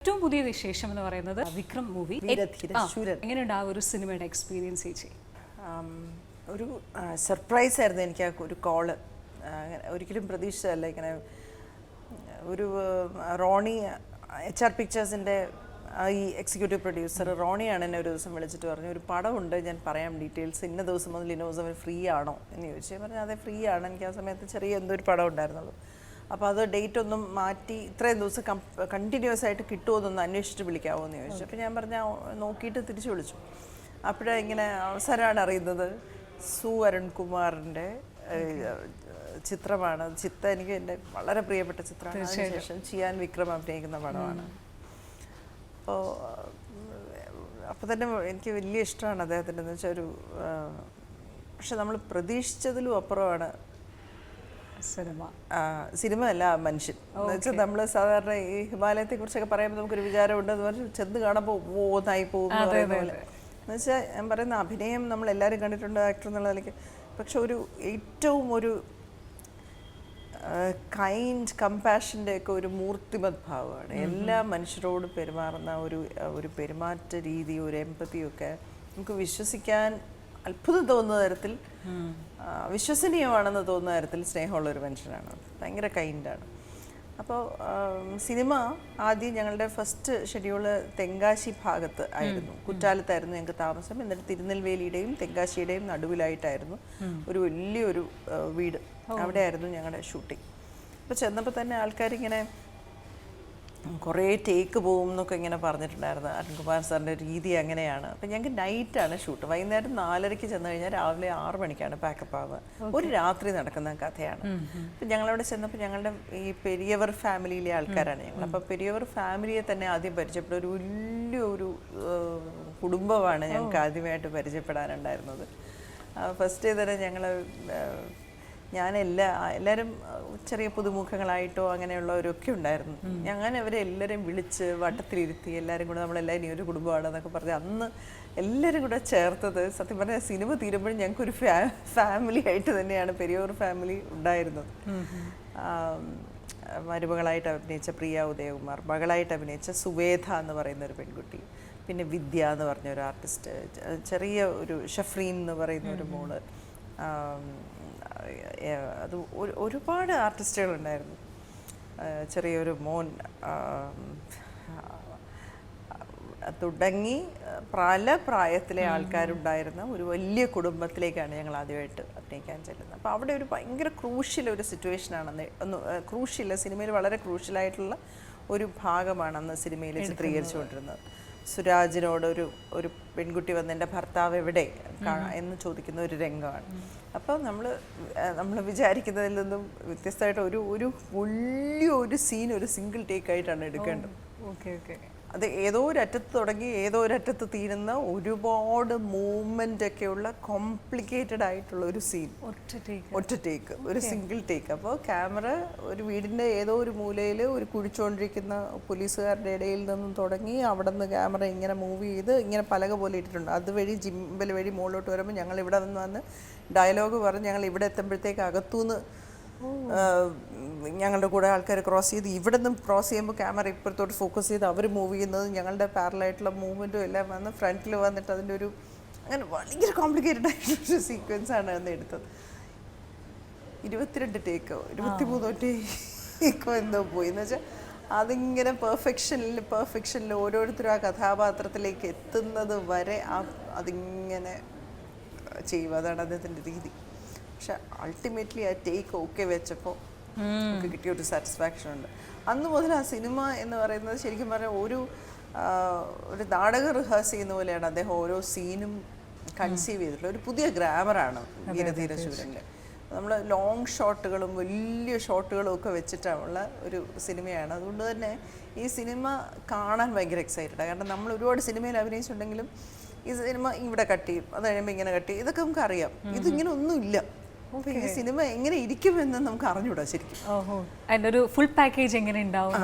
ഏറ്റവും പുതിയ വിശേഷം എന്ന് പറയുന്നത് വിക്രം മൂവി. എങ്ങനെയുണ്ട് ആ ഒരു സിനിമയുടെ എക്സ്പീരിയൻസ് ചേച്ചി? ഒരു സർപ്രൈസ് ആയിരുന്നു എനിക്ക് ആ ഒരു കോള്. ഒരിക്കലും പ്രതീക്ഷിച്ചതല്ല. ഇങ്ങനെ ഒരു റോണി HR പിക്ചേഴ്സിൻ്റെ ഈ എക്സിക്യൂട്ടീവ് പ്രൊഡ്യൂസർ റോണിയാണ് എന്നെ ഒരു ദിവസം വിളിച്ചിട്ട് പറഞ്ഞു, ഒരു പടമുണ്ട്, ഞാൻ പറയാം ഡീറ്റെയിൽസ്, ഇന്ന ദിവസം മുതൽ ഇന്ന ദിവസം ഫ്രീ ആണോ എന്ന് ചോദിച്ചു. ഞാൻ പറഞ്ഞു അതെ ഫ്രീ ആണ്, എനിക്ക് ആ സമയത്ത് ചെറിയ എന്തോ ഒരു പടം ഉണ്ടായിരുന്നുള്ളൂ. അപ്പോൾ അത് ഡേറ്റ് ഒന്നും മാറ്റി ഇത്രയും ദിവസം കണ്ടിന്യൂസ് ആയിട്ട് കിട്ടുമോ എന്നൊന്ന് അന്വേഷിച്ചിട്ട് വിളിക്കാമോ എന്ന് ചോദിച്ചു. അപ്പോൾ ഞാൻ പറഞ്ഞാൽ നോക്കിയിട്ട് തിരിച്ചു വിളിച്ചു. അപ്പോഴേ ഇങ്ങനെ അവസരമാണ് അറിയുന്നത് സു അരുൺകുമാറിൻ്റെ ചിത്രമാണ്. ചിത്ത എനിക്ക് എൻ്റെ വളരെ പ്രിയപ്പെട്ട ചിത്രമാണ്. അതിനുശേഷം ചിയാൻ വിക്രം അഭിനയിക്കുന്ന പടമാണ്. അപ്പോൾ തന്നെ എനിക്ക് വലിയ ഇഷ്ടമാണ് അദ്ദേഹത്തിൻ്റെ. എന്ന് വെച്ചാൽ ഒരു പക്ഷെ നമ്മൾ പ്രതീക്ഷിച്ചതിലും അപ്പുറമാണ് സിനിമ അല്ല മനുഷ്യൻ. എന്ന് വെച്ചാൽ നമ്മൾ സാധാരണ ഈ ഹിമാലയത്തെ കുറിച്ചൊക്കെ പറയുമ്പോൾ നമുക്കൊരു വിചാരമുണ്ട്, എന്ന് പറഞ്ഞാൽ ചെന്ന് കാണുമ്പോൾ നായി പോകും എന്ന് പറയുന്ന പോലെ. എന്ന് വെച്ചാൽ ഞാൻ പറയുന്ന അഭിനയം നമ്മൾ എല്ലാവരും കണ്ടിട്ടുണ്ട് ആക്ടർ എന്നുള്ള നിലയ്ക്ക്. പക്ഷെ ഒരു ഏറ്റവും ഒരു കൈൻഡ് കമ്പാഷൻ്റെ ഒക്കെ ഒരു മൂർത്തിമത് ഭാവമാണ്. എല്ലാ മനുഷ്യരോടും പെരുമാറുന്ന ഒരു പെരുമാറ്റ രീതി, ഒരു എമ്പത്തിയൊക്കെ നമുക്ക് വിശ്വസിക്കാൻ അത്ഭുതം തോന്നുന്ന തരത്തിൽ, വിശ്വസനീയമാണെന്ന് തോന്നുന്ന തരത്തിൽ സ്നേഹമുള്ള ഒരു മനുഷ്യനാണ്. ഭയങ്കര കൈൻഡാണ്. അപ്പോൾ സിനിമ ആദ്യം ഞങ്ങളുടെ ഫസ്റ്റ് ഷെഡ്യൂള് തെങ്കാശി ഭാഗത്ത് ആയിരുന്നു. കുറ്റാലത്തായിരുന്നു ഞങ്ങൾക്ക് താമസം. എന്നിട്ട് തിരുനെൽവേലിയുടെയും തെങ്കാശിയുടെയും നടുവിലായിട്ടായിരുന്നു ഒരു വലിയൊരു വീട്. അവിടെയായിരുന്നു ഞങ്ങളുടെ ഷൂട്ടിംഗ്. അപ്പോൾ ചെന്നപ്പോൾ തന്നെ ആൾക്കാരിങ്ങനെ കുറേ ടേക്ക് പോകും എന്നൊക്കെ ഇങ്ങനെ പറഞ്ഞിട്ടുണ്ടായിരുന്നു. അരുൺകുമാർ സാറിൻ്റെ രീതി അങ്ങനെയാണ്. അപ്പം ഞങ്ങൾക്ക് നൈറ്റാണ് ഷൂട്ട്. വൈകുന്നേരം 4:30 ചെന്ന് കഴിഞ്ഞാൽ രാവിലെ 6 മണിക്കാണ് പാക്കപ്പ് ആവുക. ഒരു രാത്രി നടക്കുന്ന കഥയാണ്. അപ്പം ഞങ്ങളവിടെ ചെന്നപ്പോൾ ഞങ്ങളുടെ ഈ പെരിയവർ ഫാമിലിയിലെ ആൾക്കാരാണ് ഞങ്ങൾ. അപ്പോൾ പെരിയവർ ഫാമിലിയെ തന്നെ ആദ്യം പരിചയപ്പെട്ട ഒരു വലിയൊരു കുടുംബമാണ് ഞങ്ങൾക്ക് ആദ്യമായിട്ട് പരിചയപ്പെടാനുണ്ടായിരുന്നത്. ഫസ്റ്റ് തന്നെ ഞങ്ങൾ എല്ലാവരും ചെറിയ പുതുമുഖങ്ങളായിട്ടോ അങ്ങനെയുള്ളവരൊക്കെ ഉണ്ടായിരുന്നു. ഞാൻ അവരെ എല്ലാവരെയും വിളിച്ച് വട്ടത്തിലിരുത്തി എല്ലാവരും കൂടെ നമ്മളെല്ലാവരും ഈ ഒരു കുടുംബമാണെന്നൊക്കെ പറഞ്ഞ് അന്ന് എല്ലാവരും കൂടെ ചേർത്തത് സത്യം പറഞ്ഞാൽ സിനിമ തീരുമ്പോഴും ഞങ്ങൾക്കൊരു ഫാമിലി ആയിട്ട് തന്നെയാണ് പെരിയോർ ഫാമിലി ഉണ്ടായിരുന്നത്. മരുമകളായിട്ട് അഭിനയിച്ച പ്രിയ ഉദയകുമാർ, മകളായിട്ട് അഭിനയിച്ച സുവേദ എന്ന് പറയുന്ന ഒരു പെൺകുട്ടി, പിന്നെ വിദ്യ എന്ന് പറഞ്ഞ ഒരു ആർട്ടിസ്റ്റ്, ചെറിയ ഒരു ഷഫ്രീൻ എന്ന് പറയുന്ന ഒരു മോള്, അത് ഒരുപാട് ആർട്ടിസ്റ്റുകളുണ്ടായിരുന്നു. ചെറിയൊരു മോൻ തുടങ്ങി പല പ്രായത്തിലെ ആൾക്കാരുണ്ടായിരുന്ന ഒരു വലിയ കുടുംബത്തിലേക്കാണ് ഞങ്ങൾ ആദ്യമായിട്ട് അഭിനയിക്കാൻ ചെല്ലുന്നത്. അപ്പോൾ അവിടെ ഒരു ഭയങ്കര ക്രൂഷ്യൽ ഒരു സിറ്റുവേഷനാണ് ക്രൂഷ്യൽ സിനിമയിൽ വളരെ ക്രൂഷ്യലായിട്ടുള്ള ഒരു ഭാഗമാണ് അന്ന് സിനിമയിൽ ചിത്രീകരിച്ചുകൊണ്ടിരുന്നത്. സുരാജിനോട് ഒരു പെൺകുട്ടി വന്ന് എൻ്റെ ഭർത്താവ് എവിടെ എന്ന് ചോദിക്കുന്ന ഒരു രംഗമാണ്. അപ്പോൾ നമ്മൾ വിചാരിക്കുന്നതിൽ നിന്നും വ്യത്യസ്തമായിട്ട് ഒരു വലിയൊരു സീൻ ഒരു സിംഗിൾ ടേക്ക് ആയിട്ടാണ് എടുക്കേണ്ടത്. അത് ഏതോ ഒരറ്റത്ത് തുടങ്ങി ഏതോ ഒരറ്റത്ത് തീരുന്ന ഒരുപാട് മൂവ്മെൻ്റ് ഒക്കെയുള്ള കോംപ്ലിക്കേറ്റഡ് ആയിട്ടുള്ള ഒരു സീൻ, ഒറ്റ ടേക്ക്, ഒരു സിംഗിൾ ടേക്ക്. അപ്പോൾ ക്യാമറ ഒരു വീടിൻ്റെ ഏതോ ഒരു മൂലയിൽ ഒരു കുഴിച്ചുകൊണ്ടിരിക്കുന്ന പോലീസുകാരുടെ ഇടയിൽ നിന്നും തുടങ്ങി അവിടെ നിന്ന് ക്യാമറ ഇങ്ങനെ മൂവ് ചെയ്ത് ഇങ്ങനെ പലക പോലെ ഇട്ടിട്ടുണ്ട്. അതുവഴി ജിമ്പൽ വഴി മുകളിലോട്ട് വരുമ്പോൾ ഞങ്ങൾ ഇവിടെ നിന്ന് വന്ന് ഡയലോഗ് പറഞ്ഞ് ഞങ്ങൾ ഇവിടെ എത്തുമ്പോഴത്തേക്ക് അകത്തുനിന്ന് ഞങ്ങളുടെ കൂടെ ആൾക്കാർ ക്രോസ് ചെയ്ത് ഇവിടെ നിന്ന് ക്രോസ് ചെയ്യുമ്പോൾ ക്യാമറ ഇപ്പുറത്തോട്ട് ഫോക്കസ് ചെയ്ത് അവർ മൂവ് ചെയ്യുന്നത് ഞങ്ങളുടെ പാരലായിട്ടുള്ള മൂവ്മെൻറ്റും എല്ലാം വന്ന് ഫ്രണ്ടിൽ വന്നിട്ട് അതിൻ്റെ ഒരു അങ്ങനെ ഭയങ്കര കോംപ്ലിക്കേറ്റഡ് ആയിട്ടൊരു സീക്വൻസാണ് അന്ന് എടുത്തത്. 22 ടേക്കോ 23 ടേക്കോ എന്തോ പോയി. എന്ന് വെച്ചാൽ അതിങ്ങനെ പെർഫെക്ഷനിൽ ഓരോരുത്തരും ആ കഥാപാത്രത്തിലേക്ക് എത്തുന്നത് വരെ അതിങ്ങനെ ചെയ്യും. അതാണ് അദ്ദേഹത്തിൻ്റെ രീതി. പക്ഷെ അൾട്ടിമേറ്റ്ലി ആ ടേക്ക് ഓക്കെ വെച്ചപ്പോൾ നമുക്ക് കിട്ടിയ ഒരു സാറ്റിസ്ഫാക്ഷൻ ഉണ്ട്. അന്ന് മുതൽ ആ സിനിമ എന്ന് പറയുന്നത് ശരിക്കും പറഞ്ഞാൽ ഒരു നാടകം റിഹേഴ്സ് ചെയ്യുന്ന പോലെയാണ് അദ്ദേഹം ഓരോ സീനും കൺസീവ് ചെയ്തിട്ടുള്ള ഒരു പുതിയ ഗ്രാമറാണ് വീരധീര ശൂരൻ്റെ. നമ്മൾ ലോങ് ഷോട്ടുകളും വലിയ ഷോട്ടുകളും ഒക്കെ വെച്ചിട്ടുള്ള ഒരു സിനിമയാണ്. അതുകൊണ്ട് തന്നെ ഈ സിനിമ കാണാൻ ഭയങ്കര എക്സൈറ്റഡ്. കാരണം നമ്മൾ ഒരുപാട് സിനിമയിൽ അഭിനയിച്ചിട്ടുണ്ടെങ്കിലും ഈ സിനിമ ഇവിടെ കട്ട് ചെയ്യും, അത് കഴിയുമ്പോൾ ഇങ്ങനെ കട്ട് ചെയ്യും, ഇതൊക്കെ നമുക്ക് അറിയാം. ഇതിങ്ങനെ ഒന്നുമില്ല. ഈ സിനിമ എങ്ങനെ ഇരിക്കുമെന്ന് നമുക്ക് അറിഞ്ഞൂടാ ശരിക്കും. അതിൻ്റെ ഒരു ഫുൾ പാക്കേജ് എങ്ങനെ ഉണ്ടാവും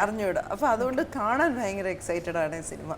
അറിഞ്ഞൂടാ. അപ്പോൾ അതുകൊണ്ട് കാണാൻ ഭയങ്കര എക്സൈറ്റഡ് ആണ് ഈ സിനിമ.